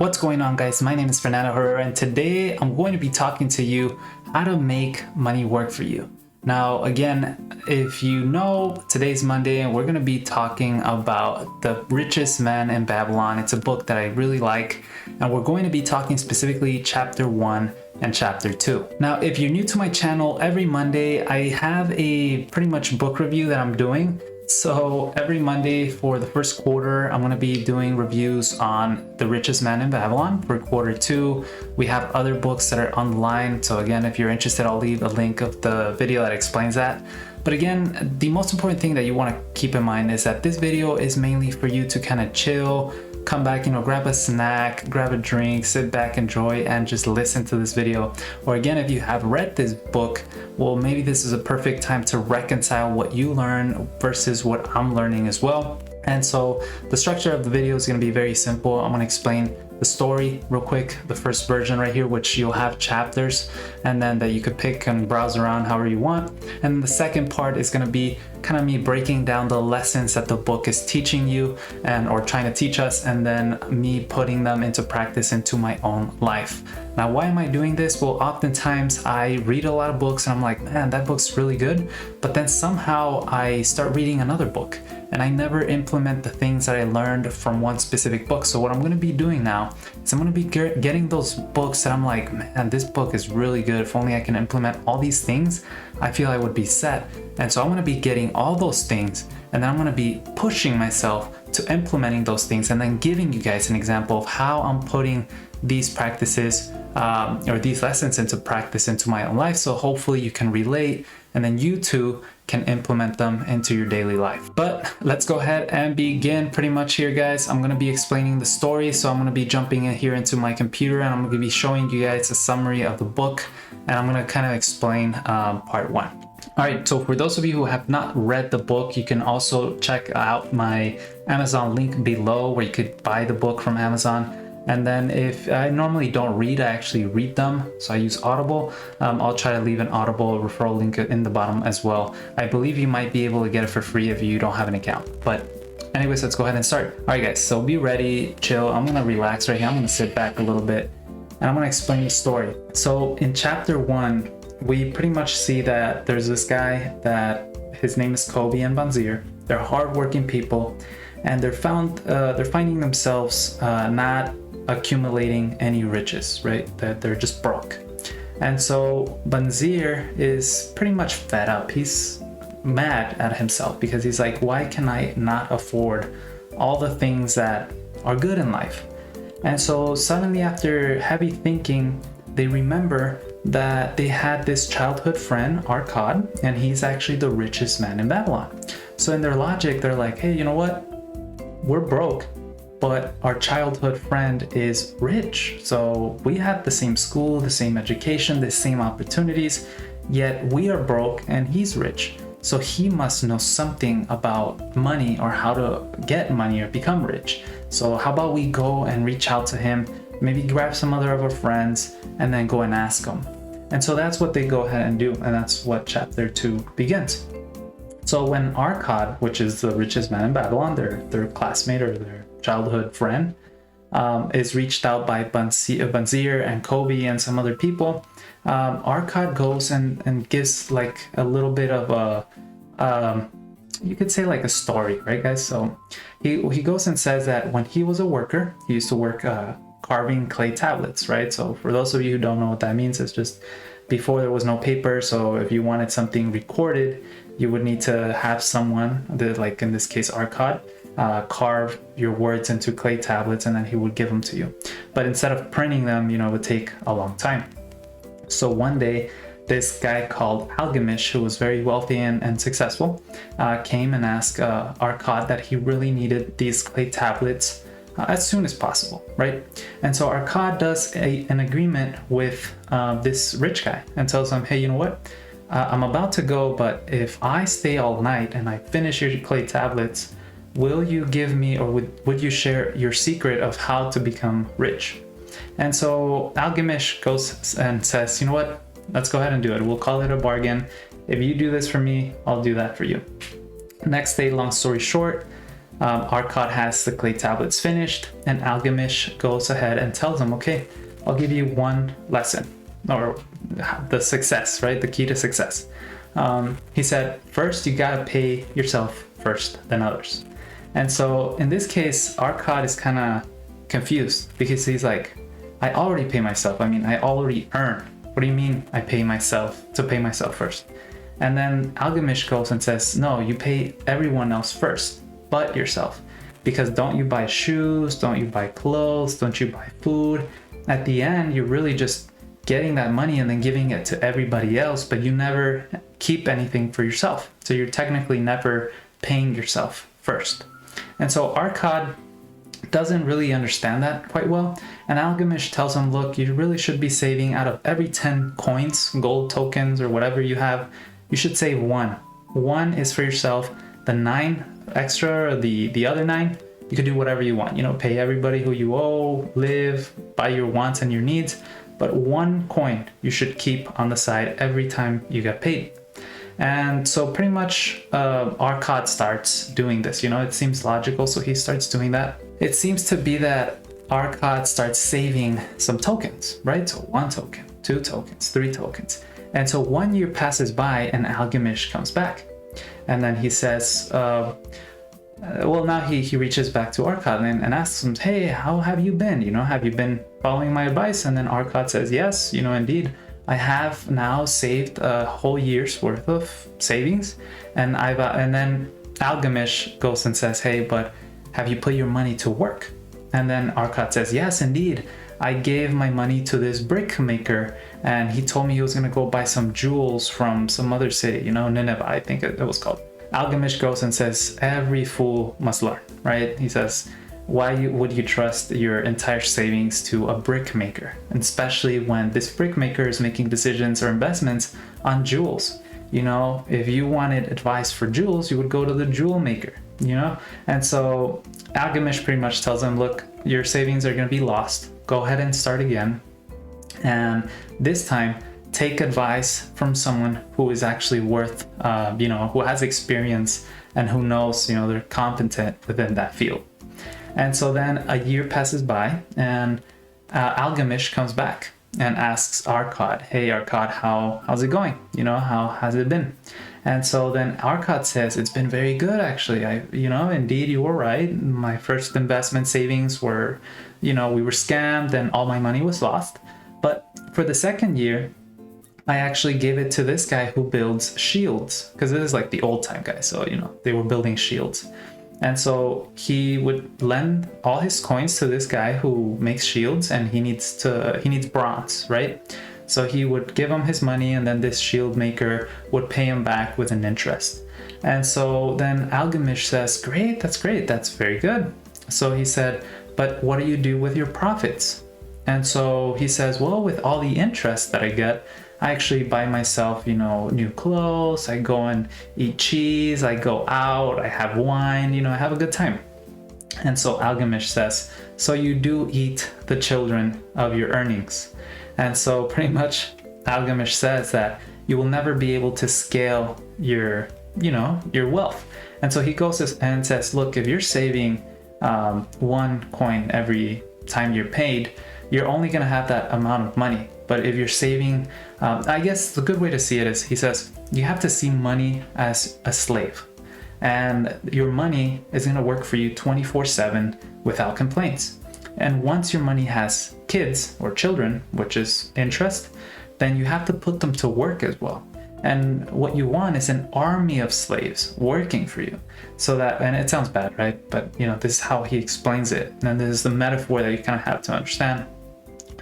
What's going on, guys? My name is Fernandoherrera, and today I'm going to be talking to you how to make money work for you. Now, again, if you know, today's Monday and we're going to be talking about The Richest Man in Babylon. It's a book that I really like, and we're going to be talking specifically chapter 1 and chapter 2. Now, if you're new to my channel, every Monday I have a pretty much book review that I'm doing. So every Monday for the first quarter, I'm going to be doing reviews on The Richest Man in Babylon. For quarter 2, we have other books that are online. So again, if you're interested, I'll leave a link of the video that explains that. But again, the most important thing that you want to keep in mind is that this video is mainly for you to kind of chill, come back, grab a snack, grab a drink, sit back, enjoy, and just listen to this video. Or again, if you have read this book, well, maybe this is a perfect time to reconcile what you learn versus what I'm learning as well. And so the structure of the video is going to be very simple. I'm going to explain the story real quick, the first version right here, which you'll have chapters and then that you could pick and browse around however you want. And the second part is going to be kind of me breaking down the lessons that the book is teaching you or trying to teach us, and then me putting them into practice into my own life. Now, why am I doing this? Well, oftentimes I read a lot of books and I'm like, man, that book's really good. But then somehow I start reading another book and I never implement the things that I learned from one specific book. So what I'm going to be doing now is I'm going to be getting those books that I'm like, man, this book is really good. If only I can implement all these things, I feel I would be set. And so I'm going to be getting all those things, and then I'm going to be pushing myself to implementing those things, and then giving you guys an example of how I'm putting these practices or these lessons into practice into my own life. So hopefully you can relate, and then you too can implement them into your daily life. But let's go ahead and begin pretty much here, guys. I'm going to be explaining the story. So I'm going to be jumping in here into my computer, and I'm going to be showing you guys a summary of the book, and I'm going to kind of explain part 1. All right, so for those of you who have not read the book, you can also check out my Amazon link below where you could buy the book from Amazon. And then if I normally don't read, I actually read them. So I use Audible. I'll try to leave an Audible referral link in the bottom as well. I believe you might be able to get it for free if you don't have an account. But anyways, let's go ahead and start. All right, guys, so be ready, chill. I'm going to relax right here. I'm going to sit back a little bit and I'm going to explain the story. So in chapter 1, we pretty much see that there's this guy that his name is Kobe and Banzir. They're hardworking people, and they're finding themselves not accumulating any riches, right? That they're just broke. And so Banzir is pretty much fed up. He's mad at himself because he's like, why can I not afford all the things that are good in life? And so suddenly, after heavy thinking, they remember that they had this childhood friend, Arkad, and he's actually the richest man in Babylon. So in their logic, they're like, hey, you know what? We're broke, but our childhood friend is rich. So we had the same school, the same education, the same opportunities, yet we are broke and he's rich. So he must know something about money or how to get money or become rich. So how about we go and reach out to him, maybe grab some other of our friends, and then go and ask them. And so that's what they go ahead and do, and that's what chapter 2 begins. So when Arkad, which is the richest man in Babylon, their classmate or their childhood friend, is reached out by Banzir and Kobe and some other people, Arkad goes and gives like a little bit of a, you could say like a story, right, guys? So he goes and says that when he was a worker, he used to work carving clay tablets, right? So for those of you who don't know what that means, it's just before there was no paper. So if you wanted something recorded, you would need to have someone, like in this case Arkad, carve your words into clay tablets, and then he would give them to you. But instead of printing them, it would take a long time. So one day, this guy called Algamish, who was very wealthy and successful, came and asked Arkad that he really needed these clay tablets as soon as possible, right? And so Arkad does an agreement with this rich guy and tells him, hey, you know what? I'm about to go, but if I stay all night and I finish your clay tablets, will you give me, or would you share your secret of how to become rich? And so Algamish goes and says, you know what? Let's go ahead and do it. We'll call it a bargain. If you do this for me, I'll do that for you. Next day, long story short, Arcot has the clay tablets finished, and Algamish goes ahead and tells him, okay, I'll give you one lesson, or the success, right? The key to success. He said, first, you gotta pay yourself first, then others. And so in this case, Arcot is kind of confused because he's like, I already pay myself. I mean, I already earn. What do you mean I pay myself to pay myself first? And then Algamish goes and says, no, you pay everyone else first, but yourself. Because don't you buy shoes? Don't you buy clothes? Don't you buy food? At the end, you're really just getting that money and then giving it to everybody else, but you never keep anything for yourself. So you're technically never paying yourself first. And so Arcot doesn't really understand that quite well. And Algamish tells him, look, you really should be saving out of every 10 coins, gold tokens, or whatever you have, you should save one. One is for yourself. The 9 extra, or the other 9, you could do whatever you want. You know, pay everybody who you owe, live, buy your wants and your needs. But 1 coin you should keep on the side every time you get paid. And so pretty much Arcot starts doing this. You know, it seems logical, so he starts doing that. It seems to be that Arcot starts saving some tokens, right? So 1 token, 2 tokens, 3 tokens. And so 1 year passes by and Algamish comes back. And then he says, well, now he reaches back to Arcot and asks him, hey, how have you been? You know, have you been following my advice? And then Arcot says, yes, you know, indeed, I have now saved a whole year's worth of savings. And then Algamish goes and says, hey, but have you put your money to work? And then Arcot says, yes, indeed. I gave my money to this brick maker and he told me he was going to go buy some jewels from some other city, you know, Nineveh, I think it was called. Algamish goes and says, every fool must learn, right? He says, why would you trust your entire savings to a brick maker? And especially when this brick maker is making decisions or investments on jewels. You know, if you wanted advice for jewels, you would go to the jewel maker, you know? And so Algamish pretty much tells him, look, your savings are going to be lost. Go ahead and start again. And this time, take advice from someone who is actually worth, you know, who has experience and who knows, you know, they're competent within that field. And so then a year passes by and Algamish comes back and asks Arcot, hey, Arcot, how's it going? You know, how has it been? And so then Arcot says, it's been very good, actually. You know, indeed, you were right. My first investment savings were, you know, we were scammed and all my money was lost. But for the second year, I actually gave it to this guy who builds shields, because this is like the old time guy. So, you know, they were building shields. And so he would lend all his coins to this guy who makes shields, and he needs bronze, right? So he would give him his money, and then this shield maker would pay him back with an interest. And so then Algamish says, great, that's very good. So he said, but what do you do with your profits? And so he says, well, with all the interest that I get, I actually buy myself, you know, new clothes, I go and eat cheese, I go out, I have wine, you know, I have a good time. And so Algamish says, so you do eat the children of your earnings. And so pretty much Algamish says that you will never be able to scale your, you know, your wealth. And so he goes and says, look, if you're saving 1 coin every time you're paid, you're only going to have that amount of money. But if you're saving, I guess the good way to see it is, he says, you have to see money as a slave. And your money is going to work for you 24/7 without complaints. And once your money has kids or children, which is interest, then you have to put them to work as well. And what you want is an army of slaves working for you. So that, and it sounds bad, right? But you know, this is how he explains it. And this is the metaphor that you kind of have to understand.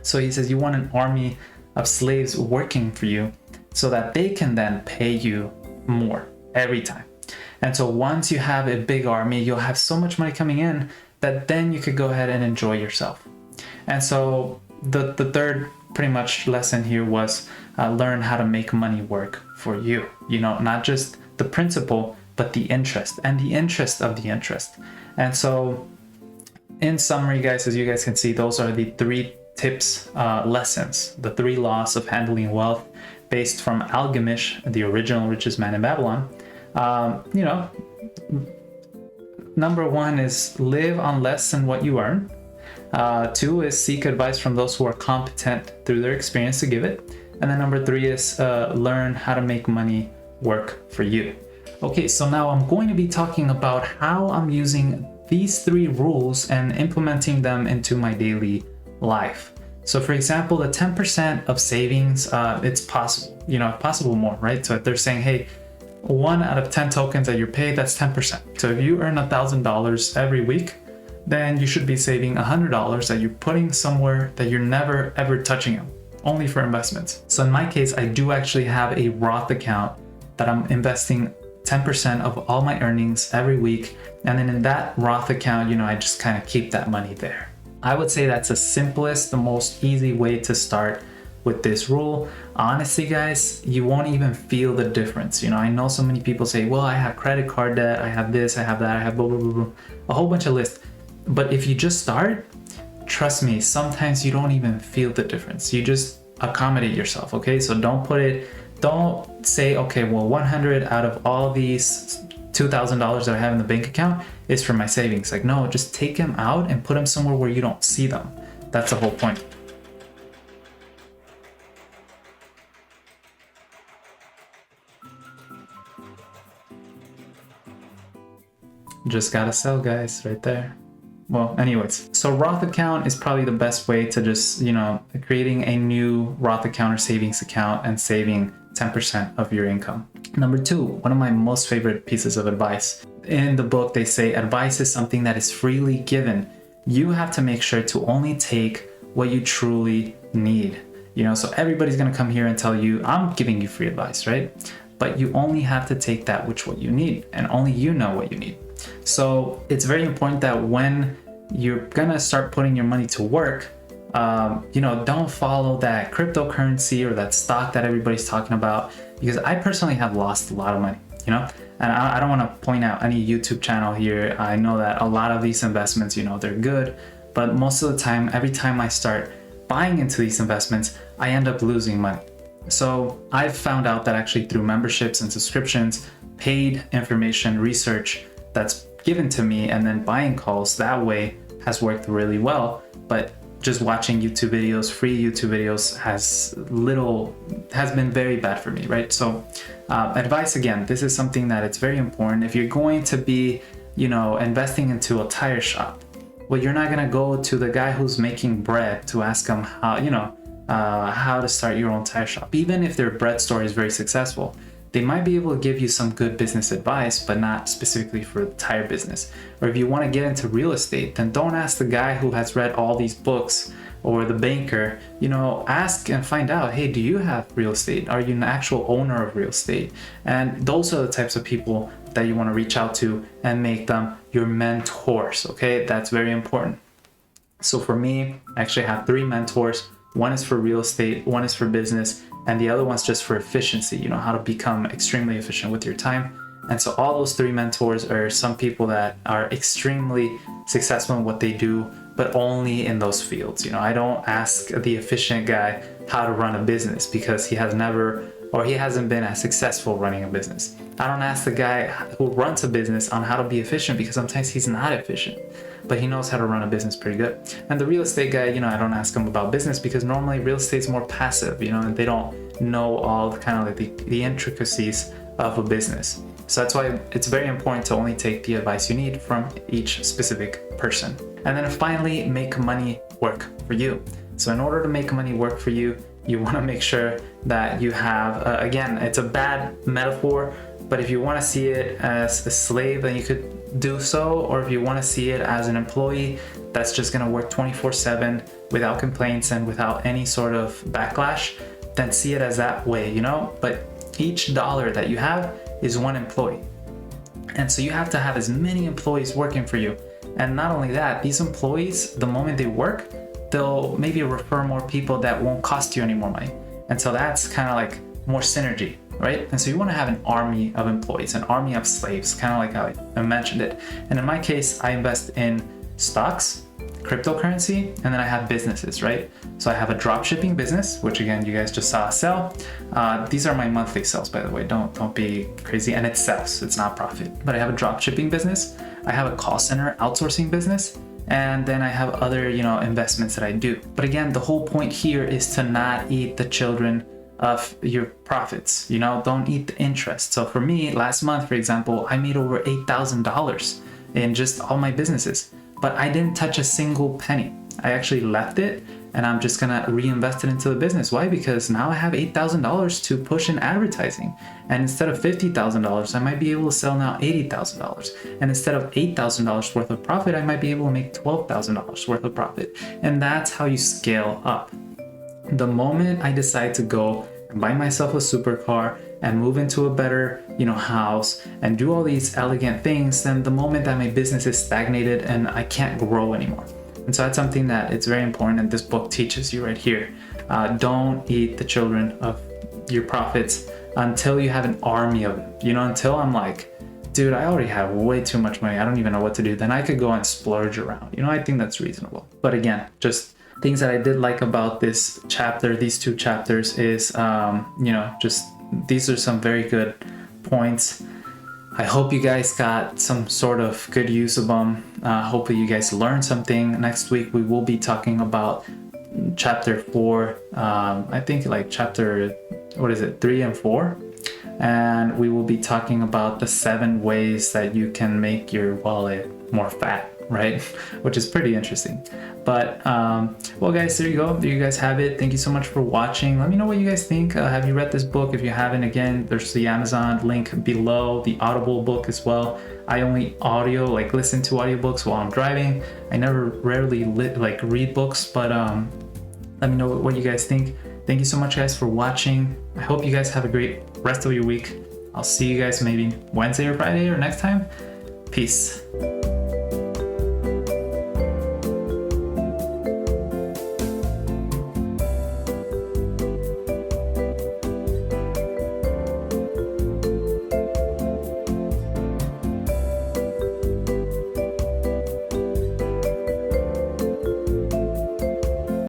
So he says you want an army of slaves working for you so that they can then pay you more every time. And so once you have a big army, you'll have so much money coming in that then you could go ahead and enjoy yourself. And so the third pretty much lesson here was learn how to make money work for you. You know, not just the principle, but the interest and the interest of the interest. And so in summary, guys, as you guys can see, those are the 3 tips, lessons, the 3 laws of handling wealth based from Algamish, the original richest man in Babylon. You know, number one is live on less than what you earn. Two is seek advice from those who are competent through their experience to give it. And then number three is learn how to make money work for you. Okay, so now I'm going to be talking about how I'm using these three rules and implementing them into my daily life. So for example, the 10% of savings, it's possible, possible more, right? So if they're saying, hey, 1 out of 10 tokens that you're paid, that's 10%. So if you earn $1,000 every week, then you should be saving $100 that you're putting somewhere that you're never ever touching them, only for investments. So in my case, I do actually have a Roth account that I'm investing 10% of all my earnings every week. And then in that Roth account, I just kind of keep that money there. I would say that's the simplest, the most easy way to start with this rule. Honestly, guys, you won't even feel the difference. I know so many people say, well, I have credit card debt, I have this, I have that, I have blah, blah, blah, blah, a whole bunch of lists. But if you just start, trust me, sometimes you don't even feel the difference. You just accommodate yourself, okay? So don't say, okay, well, 100 out of all these $2,000 that I have in the bank account is for my savings. Like, no, just take them out and put them somewhere where you don't see them. That's the whole point. Just gotta sell, guys, right there. Well, anyways, so Roth account is probably the best way to just, creating a new Roth account or savings account and saving 10% of your income. Number two, one of my most favorite pieces of advice. In the book, they say advice is something that is freely given. You have to make sure to only take what you truly need. So everybody's gonna come here and tell you, I'm giving you free advice, right? But you only have to take that which what you need, and only you know what you need. So it's very important that when you're gonna start putting your money to work, don't follow that cryptocurrency or that stock that everybody's talking about, because I personally have lost a lot of money, and I don't want to point out any YouTube channel here. I know that a lot of these investments, they're good, but most of the time, every time I start buying into these investments, I end up losing money. So I've found out that actually through memberships and subscriptions, paid information, research that's given to me, and then buying calls that way has worked really well. But just watching YouTube videos, free YouTube videos, has been very bad for me, right? So advice, again, this is something that it's very important. If you're going to be, investing into a tire shop, well, you're not gonna go to the guy who's making bread to ask him how to start your own tire shop. Even if their bread store is very successful, they might be able to give you some good business advice, but not specifically for the tire business. Or if you want to get into real estate, then don't ask the guy who has read all these books or the banker. Ask and find out, hey, do you have real estate? Are you an actual owner of real estate? And those are the types of people that you want to reach out to and make them your mentors, okay? That's very important. So for me, I actually have 3 mentors. One is for real estate, one is for business, and the other one's just for efficiency, how to become extremely efficient with your time. And so all those 3 mentors are some people that are extremely successful in what they do, but only in those fields. I don't ask the efficient guy how to run a business because he hasn't been as successful running a business. I don't ask the guy who runs a business on how to be efficient because sometimes he's not efficient, but he knows how to run a business pretty good. And the real estate guy, I don't ask him about business because normally real estate's more passive, and they don't know all kind of like the intricacies of a business. So that's why it's very important to only take the advice you need from each specific person. And then finally, make money work for you. So in order to make money work for you, you want to make sure that you have, again, it's a bad metaphor, but if you want to see it as a slave, then you could do so. Or if you want to see it as an employee that's just going to work 24/7 without complaints and without any sort of backlash, then see it as that way, But each dollar that you have is one employee. And so you have to have as many employees working for you. And not only that, these employees, the moment they work, they'll maybe refer more people that won't cost you any more money. And so that's kind of like more synergy, right? And so you want to have an army of employees, an army of slaves, kind of like how I mentioned it. And in my case, I invest in stocks, cryptocurrency, and then I have businesses, right? So I have a drop shipping business, which again, you guys just saw a sell. These are my monthly sales, by the way, don't be crazy. And it sells, it's not profit. But I have a drop shipping business. I have a call center outsourcing business, and then I have other, investments that I do. But again, the whole point here is to not eat the children of your profits. Don't eat the interest. So for me, last month, for example, I made over $8,000 in just all my businesses, but I didn't touch a single penny. I actually left it, and I'm just gonna reinvest it into the business. Why? Because now I have $8,000 to push in advertising. And instead of $50,000, I might be able to sell now $80,000. And instead of $8,000 worth of profit, I might be able to make $12,000 worth of profit. And that's how you scale up. The moment I decide to go and buy myself a supercar and move into a better, house and do all these elegant things, then the moment that my business is stagnated and I can't grow anymore. And so that's something that it's very important, and this book teaches you right here. Don't eat the children of your profits until you have an army of them. Until I'm like, dude, I already have way too much money. I don't even know what to do. Then I could go and splurge around. I think that's reasonable. But again, just things that I did like about this chapter, these two chapters, is, just these are some very good points. I hope you guys got some sort of good use of them. Hopefully you guys learned something. Next week we will be talking about chapter 4. I think like chapter 3 and 4. And we will be talking about the 7 ways that you can make your wallet more fat, right? Which is pretty interesting. But well guys, there you go. There you guys have it. Thank you so much for watching. Let me know what you guys think. Have you read this book? If you haven't, again, there's the Amazon link below, the Audible book as well. I only listen to audiobooks while I'm driving. I rarely read books, but let me know what you guys think. Thank you so much guys for watching. I hope you guys have a great rest of your week. I'll see you guys maybe Wednesday or Friday or next time. Peace.